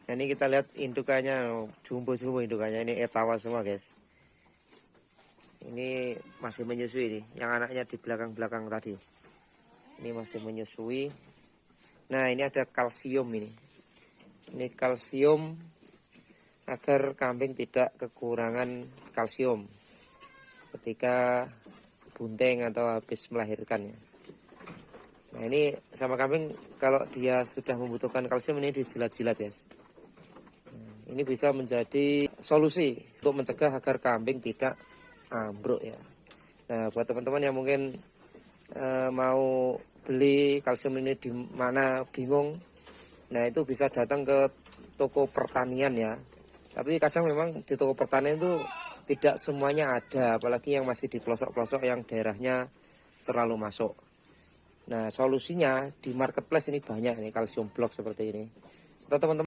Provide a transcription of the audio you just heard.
Nah, ini kita lihat indukannya, jumbo-jumbo indukannya, ini etawa semua guys. Ini masih menyusui nih, yang anaknya di belakang-belakang tadi. Ini masih menyusui. Nah, ini ada kalsium ini. Ini kalsium agar kambing tidak kekurangan kalsium ketika bunting atau habis melahirkan ya. Nah, ini sama kambing kalau dia sudah membutuhkan kalsium ini dijilat-jilat guys. Ini bisa menjadi solusi untuk mencegah agar kambing tidak ambruk ya. Nah, buat teman-teman yang mungkin mau beli kalsium ini di mana bingung, nah itu bisa datang ke toko pertanian ya. Tapi kadang memang di toko pertanian itu tidak semuanya ada, apalagi yang masih di pelosok-pelosok yang daerahnya terlalu masuk. Nah, solusinya di marketplace ini banyak nih kalsium blok seperti ini. Atau teman-teman